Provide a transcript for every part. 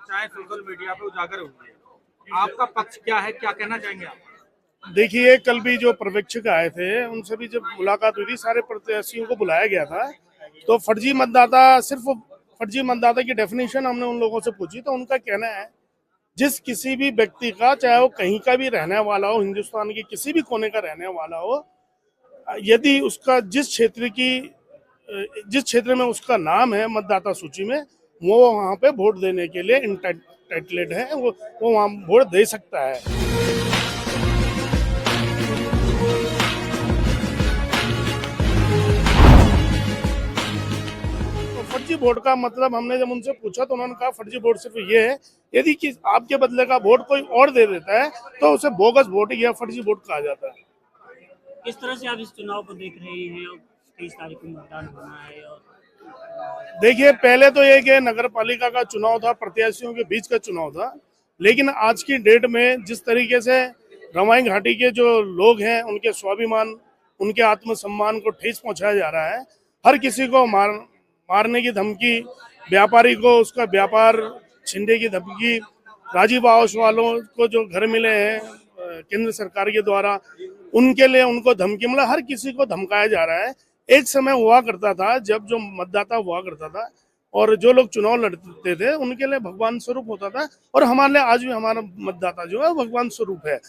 चर्चाएं social media पे उजागर हुई है, आपका पक्ष क्या है, क्या कहना चाहेंगे आप? देखिए, कल भी जो पर्यवेक्षक आए थे उनसे भी जब मुलाकात हुई थी, सारे प्रत्याशियों को बुलाया गया था। तो फर्जी मतदाता, सिर्फ फर्जी मतदाता की डेफिनेशन हमने उन लोगों से पूछी, तो उनका कहना है जिस किसी भी व्यक्ति का, चाहे वो कहीं का भी रहने वाला हो, हिंदुस्तान के किसी भी कोने का रहने वाला हो, यदि उसका जिस क्षेत्र में उसका नाम है मतदाता सूची में, वो वहाँ पे वोट देने के लिए इंटाइटल्ड है, वो वहाँ वोट दे सकता है। फर्जी वोट का मतलब हमने जब उनसे पूछा तो उन्होंने कहा फर्जी वोट सिर्फ ये है, यदि कि आपके बदले का वोट कोई और दे देता है तो उसे बोगस वोट या फर्जी वोट कहा जाता है। किस तरह से आप इस चुनाव को देख रहे हैं? 23 तारीख को मतदान होना है और देखिए, पहले तो ये कि नगर पालिका का चुनाव था, प्रत्याशियों के बीच का चुनाव था, लेकिन आज की डेट में जिस तरीके से रवाई घाटी के जो लोग हैं उनके स्वाभिमान, उनके आत्मसम्मान को ठेस पहुंचाया जा रहा है। हर किसी को मारने की धमकी, व्यापारी को उसका व्यापार छीनने की धमकी, राजीव आवास वालों को जो घर मिले हैं केंद्र सरकार के द्वारा, उनके लिए उनको धमकी, मतलब हर किसी को धमकाया जा रहा है। एक समय हुआ करता था जब जो मतदाता हुआ करता था और जो लोग चुनाव लड़ते थे उनके लिए भगवान स्वरूप होता था, और हमारे लिए आज भी हमारा मतदाता जो है भगवान स्वरूप है।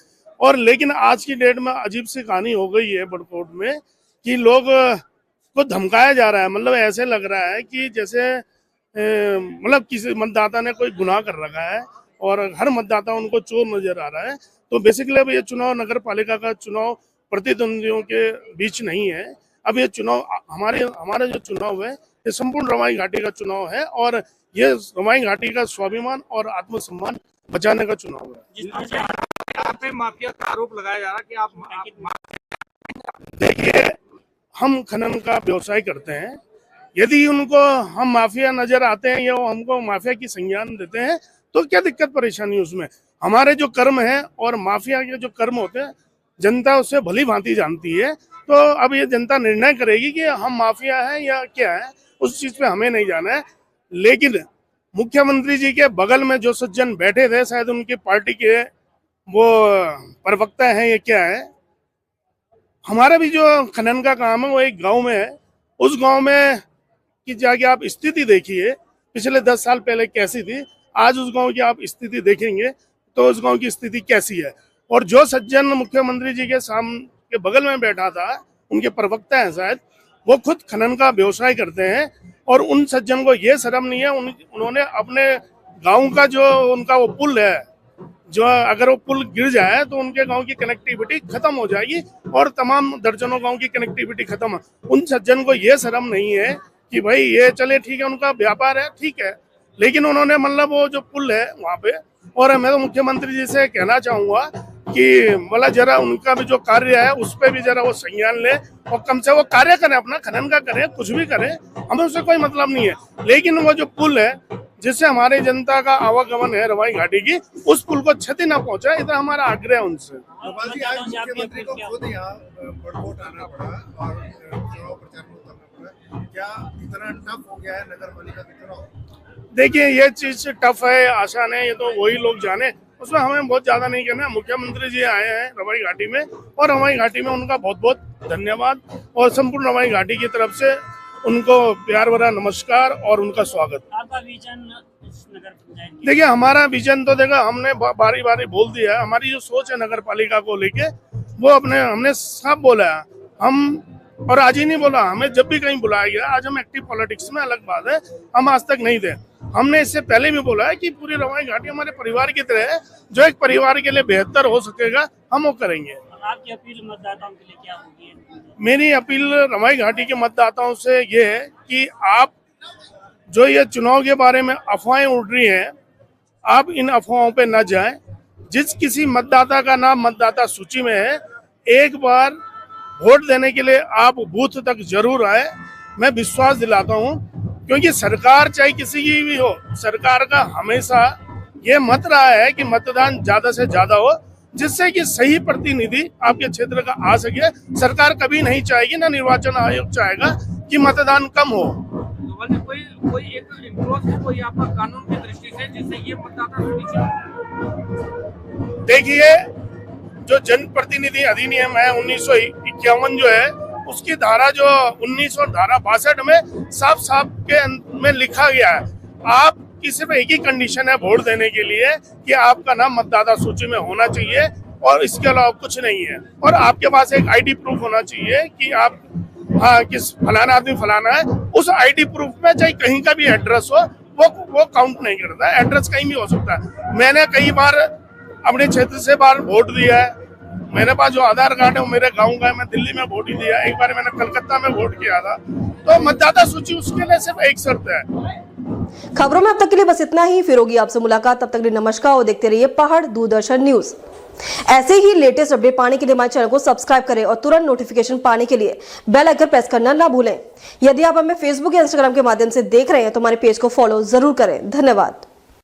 और लेकिन आज की डेट में अजीब सी कहानी हो गई है बड़कोट में कि लोग को धमकाया जा रहा है। मतलब ऐसे लग रहा है कि जैसे मतलब किसी मतदाता ने कोई गुनाह कर रखा है और हर मतदाता उनको चोर नजर आ रहा है। तो बेसिकली अब ये चुनाव नगर पालिका का चुनाव प्रतिद्वंदियों के बीच नहीं है। अब ये चुनाव हमारे जो चुनाव है ये संपूर्ण रवाई घाटी का चुनाव है, और ये रवाई घाटी का स्वाभिमान और आत्मसम्मान बचाने का चुनाव है। यहाँ पे माफिया का आरोप लगाया जा रहा है कि आप देखिए, हम खनन का व्यवसाय करते हैं, यदि उनको हम माफिया नजर आते हैं या वो हमको माफिया की संज्ञान देते हैं तो क्या दिक्कत परेशानी उसमें? हमारे जो कर्म है और माफिया के जो कर्म होते हैं जनता उससे भली भांति जानती है। तो अब ये जनता निर्णय करेगी कि हम माफिया हैं या क्या है, उस चीज पे हमें नहीं जाना है। लेकिन मुख्यमंत्री जी के बगल में जो सज्जन बैठे थे, शायद उनकी पार्टी के वो प्रवक्ता हैं या क्या है, हमारा भी जो खनन का काम है वो एक गांव में है। उस गांव में की जाके आप स्थिति देखिए, पिछले 10 साल पहले कैसी थी, आज उस गांव की आप स्थिति देखेंगे तो उस गांव की स्थिति कैसी है। और जो सज्जन मुख्यमंत्री जी के सामने के बगल में बैठा था, उनके प्रवक्ता हैं शायद, वो खुद खनन का व्यवसाय करते हैं, और उन सज्जन को ये शर्म नहीं है। उन्होंने अपने गांव का जो उनका वो पुल है, जो अगर वो पुल गिर जाए तो उनके गांव की कनेक्टिविटी खत्म हो जाएगी और तमाम दर्जनों गांव की कनेक्टिविटी खत्म है। उन सज्जन को ये शर्म नहीं है कि भाई ये चले ठीक है, उनका व्यापार है ठीक है, लेकिन उन्होंने मतलब वो जो पुल है वहाँ पे, और मैं तो मुख्यमंत्री जी से कहना चाहूंगा कि मतलब जरा उनका भी जो कार्य है उस पर भी जरा वो संज्ञान ले और कम से वो कार्य करें, अपना खनन का करें, कुछ भी करें, हमें उससे कोई मतलब नहीं है। लेकिन वो जो पुल है जिससे हमारी जनता का आवागमन है रवाई घाटी की, उस पुल को क्षति ना पहुंचे, इतना हमारा आग्रह है उनसे। आज मुख्यमंत्री को खुद यहाँ बड़कोट आना पड़ा और चुनाव प्रचार में उतरना पड़ा, क्या इतना टफ हो गया है नगर पालिका का चुनाव? देखिए, ये चीज टफ है आसान है ये तो वही लोग जाने, उसमें हमें बहुत ज्यादा नहीं कहना। मुख्यमंत्री जी आए हैं रवाई घाटी में, और रवाई घाटी में उनका बहुत बहुत धन्यवाद, और संपूर्ण रवाई घाटी की तरफ से उनको प्यार भरा नमस्कार और उनका स्वागत। आपका विजन नगर पंचायत? देखिए, हमारा विजन तो देखा हमने बारी बारी बोल दिया है। हमारी जो सोच है नगर पालिका को लेके वो हमने सब बोला है। हम और आज ही नहीं बोला, हमें जब भी कहीं बुलाया गया, आज हम एक्टिव पॉलिटिक्स में, अलग बात है, हम आज तक नहीं थे। हमने इससे पहले भी बोला है कि पूरी रवाई घाटी हमारे परिवार की तरह है, जो एक परिवार के लिए बेहतर हो सकेगा हम वो करेंगे। आपकी अपील मतदाताओं के लिए क्या होगी? मेरी अपील रवाई घाटी के मतदाताओं से ये है कि आप जो ये चुनाव के बारे में अफवाहें उड़ रही हैं, आप इन अफवाहों पे न जाएं। जिस किसी मतदाता का नाम मतदाता सूची में है, एक बार वोट देने के लिए आप बूथ तक जरूर आए। मैं विश्वास दिलाता हूं, क्योंकि सरकार चाहे किसी की भी हो, सरकार का हमेशा ये मत रहा है कि मतदान ज्यादा से ज्यादा हो, जिससे कि सही प्रतिनिधि आपके क्षेत्र का आ सके। सरकार कभी नहीं चाहेगी, ना निर्वाचन आयोग चाहेगा कि मतदान कम हो। सवाल है, कोई एक इंक्लॉज कोई आपका कानून की दृष्टि से जिससे ये मतदाता सुनिश्चित हो? देखिए, जो जनप्रतिनिधि अधिनियम है 1951 जो है, उसकी धारा जो 19 और धारा 62 में साफ साफ के में लिखा गया है, आपकी सिर्फ एक ही कंडीशन है वोट देने के लिए कि आपका नाम मतदाता सूची में होना चाहिए और इसके अलावा कुछ नहीं है। और आपके पास एक आईडी प्रूफ होना चाहिए कि आप किस फलाना आदमी फलाना है। उस आईडी प्रूफ में चाहे कहीं का भी एड्रेस हो, वो काउंट नहीं करता है। एड्रेस कहीं भी हो सकता है। मैंने कई बार अपने क्षेत्र से बाहर वोट दिया है। मेरे पास जो आधार कार्ड है वो मेरे गांव का है। मैं दिल्ली में वोट ही दिया, एक बार मैंने कलकत्ता में वोट किया था। तो मतदाता सूची उसके लिए सिर्फ एक शर्त है। खबरों में अब तक के लिए बस इतना ही। फिर होगी आपसे मुलाकात, तब तक के लिए नमस्कार और देखते रहिए पहाड़ दूरदर्शन न्यूज। ऐसे ही लेटेस्ट अपडेट पाने के लिए हमारे चैनल को सब्सक्राइब करें और तुरंत नोटिफिकेशन पाने के लिए बेल आइकन प्रेस करना ना भूलें। यदि आप हमें फेसबुक या इंस्टाग्राम के माध्यम से देख रहे हैं तो हमारे पेज को फॉलो जरूर करें। धन्यवाद।